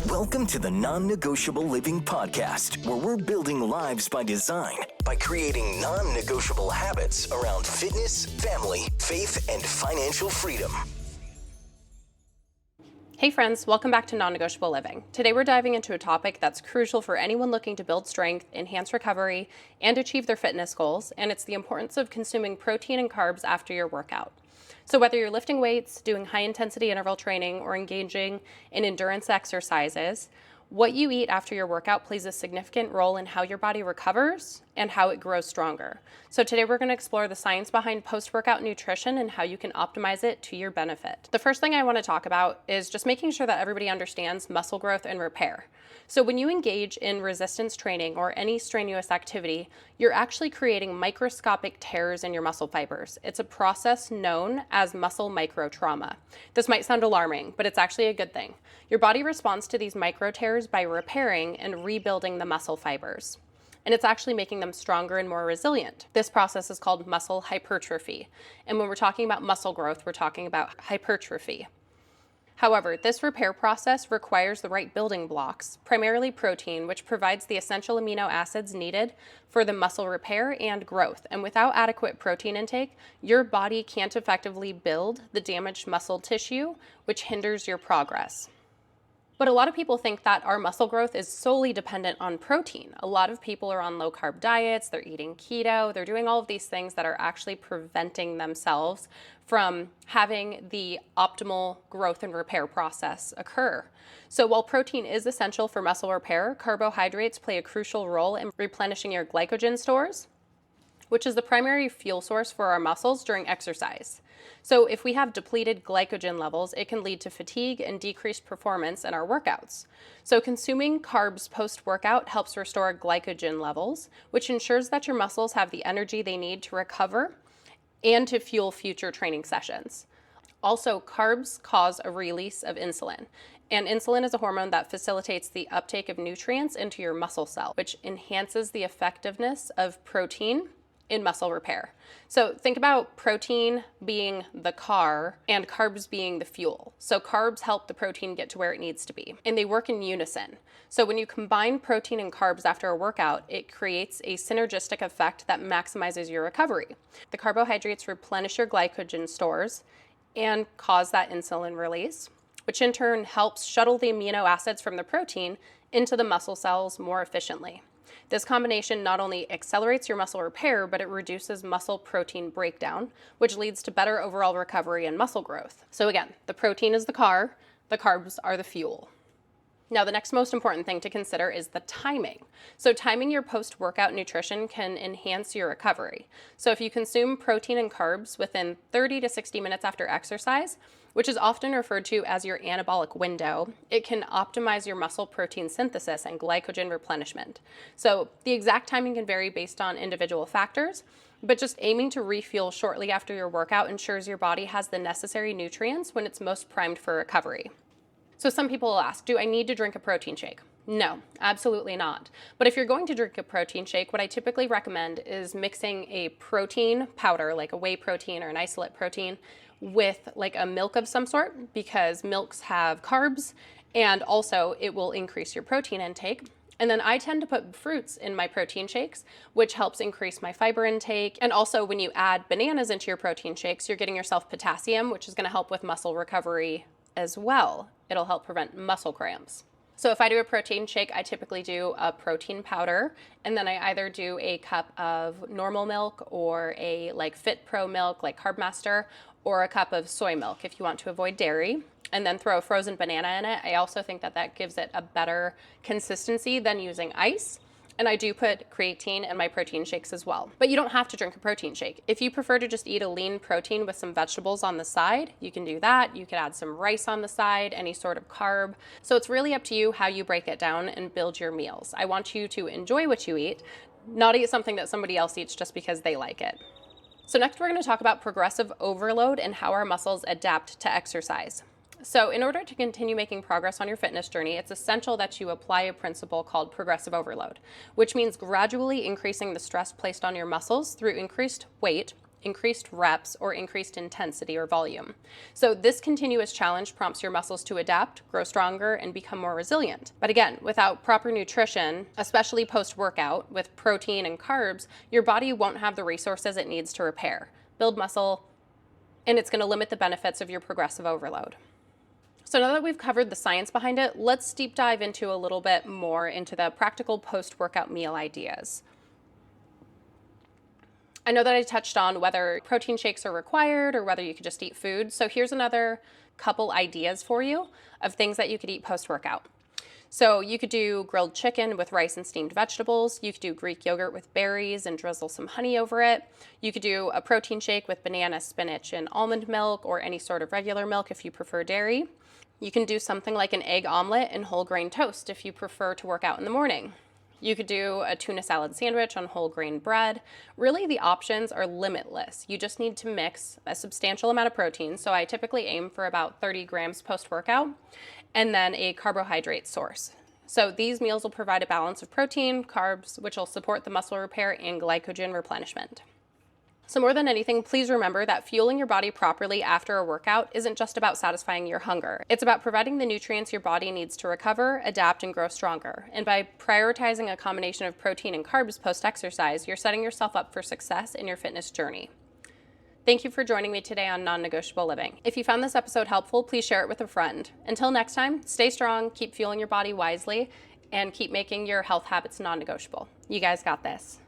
Welcome to the Non-Negotiable Living podcast, where we're building lives by design by creating non-negotiable habits around fitness, family, faith, and financial freedom. Hey friends, welcome back to Non-Negotiable Living. Today we're diving into a topic that's crucial for anyone looking to build strength, enhance recovery, and achieve their fitness goals, and it's the importance of consuming protein and carbs after your workout. So whether you're lifting weights, doing high-intensity interval training, or engaging in endurance exercises, what you eat after your workout plays a significant role in how your body recovers and how it grows stronger. So today we're going to explore the science behind post-workout nutrition and how you can optimize it to your benefit. The first thing I want to talk about is just making sure that everybody understands muscle growth and repair. So when you engage in resistance training or any strenuous activity, you're actually creating microscopic tears in your muscle fibers. It's a process known as muscle microtrauma. This might sound alarming, but it's actually a good thing. Your body responds to these micro tears by repairing and rebuilding the muscle fibers. And it's actually making them stronger and more resilient. This process is called muscle hypertrophy. And when we're talking about muscle growth, we're talking about hypertrophy. However, this repair process requires the right building blocks, primarily protein, which provides the essential amino acids needed for the muscle repair and growth. And without adequate protein intake, your body can't effectively build the damaged muscle tissue, which hinders your progress. But a lot of people think that our muscle growth is solely dependent on protein. A lot of people are on low-carb diets, they're eating keto, they're doing all of these things that are actually preventing themselves from having the optimal growth and repair process occur. So while protein is essential for muscle repair, carbohydrates play a crucial role in replenishing your glycogen stores, which is the primary fuel source for our muscles during exercise. So if we have depleted glycogen levels, it can lead to fatigue and decreased performance in our workouts. So consuming carbs post-workout helps restore glycogen levels, which ensures that your muscles have the energy they need to recover and to fuel future training sessions. Also, carbs cause a release of insulin. And insulin is a hormone that facilitates the uptake of nutrients into your muscle cell, which enhances the effectiveness of protein in muscle repair. So think about protein being the car and carbs being the fuel. So carbs help the protein get to where it needs to be, and they work in unison. So when you combine protein and carbs after a workout, it creates a synergistic effect that maximizes your recovery. The carbohydrates replenish your glycogen stores and cause that insulin release, which in turn helps shuttle the amino acids from the protein into the muscle cells more efficiently. This combination not only accelerates your muscle repair, but it reduces muscle protein breakdown, which leads to better overall recovery and muscle growth. So again, the protein is the car, the carbs are the fuel. Now, the next most important thing to consider is the timing. So timing your post-workout nutrition can enhance your recovery. So if you consume protein and carbs within 30 to 60 minutes after exercise, which is often referred to as your anabolic window, it can optimize your muscle protein synthesis and glycogen replenishment. So the exact timing can vary based on individual factors, but just aiming to refuel shortly after your workout ensures your body has the necessary nutrients when it's most primed for recovery. So some people will ask, do I need to drink a protein shake? No, absolutely not. But if you're going to drink a protein shake, what I typically recommend is mixing a protein powder, like a whey protein or an isolate protein, with like a milk of some sort, because milks have carbs and also it will increase your protein intake. And then I tend to put fruits in my protein shakes, which helps increase my fiber intake. And also when you add bananas into your protein shakes, you're getting yourself potassium, which is going to help with muscle recovery as well. It'll help prevent muscle cramps. So if I do a protein shake, I typically do a protein powder, and then I either do a cup of normal milk or a like Fit Pro milk, like Carb Master, or a cup of soy milk if you want to avoid dairy, and then throw a frozen banana in it. I also think that that gives it a better consistency than using ice. And I do put creatine in my protein shakes as well. But you don't have to drink a protein shake. If you prefer to just eat a lean protein with some vegetables on the side, you can do that. You could add some rice on the side, any sort of carb. So it's really up to you how you break it down and build your meals. I want you to enjoy what you eat, not eat something that somebody else eats just because they like it. So next we're going to talk about progressive overload and how our muscles adapt to exercise. So in order to continue making progress on your fitness journey, it's essential that you apply a principle called progressive overload, which means gradually increasing the stress placed on your muscles through increased weight increased reps, or increased intensity or volume. So this continuous challenge prompts your muscles to adapt, grow stronger, and become more resilient. But again, without proper nutrition, especially post-workout with protein and carbs, your body won't have the resources it needs to repair, build muscle, and it's going to limit the benefits of your progressive overload. So now that we've covered the science behind it, let's deep dive into a little bit more into the practical post-workout meal ideas. I know that I touched on whether protein shakes are required or whether you could just eat food. So here's another couple ideas for you of things that you could eat post-workout. So you could do grilled chicken with rice and steamed vegetables. You could do Greek yogurt with berries and drizzle some honey over it. You could do a protein shake with banana, spinach, and almond milk, or any sort of regular milk if you prefer dairy. You can do something like an egg omelet and whole grain toast if you prefer to work out in the morning. You could do a tuna salad sandwich on whole grain bread. Really, the options are limitless. You just need to mix a substantial amount of protein. So I typically aim for about 30 grams post-workout, and then a carbohydrate source. So these meals will provide a balance of protein, carbs, which will support the muscle repair and glycogen replenishment. So more than anything, please remember that fueling your body properly after a workout isn't just about satisfying your hunger. It's about providing the nutrients your body needs to recover, adapt, and grow stronger. And by prioritizing a combination of protein and carbs post-exercise, you're setting yourself up for success in your fitness journey. Thank you for joining me today on Non-Negotiable Living. If you found this episode helpful, please share it with a friend. Until next time, stay strong, keep fueling your body wisely, and keep making your health habits non-negotiable. You guys got this.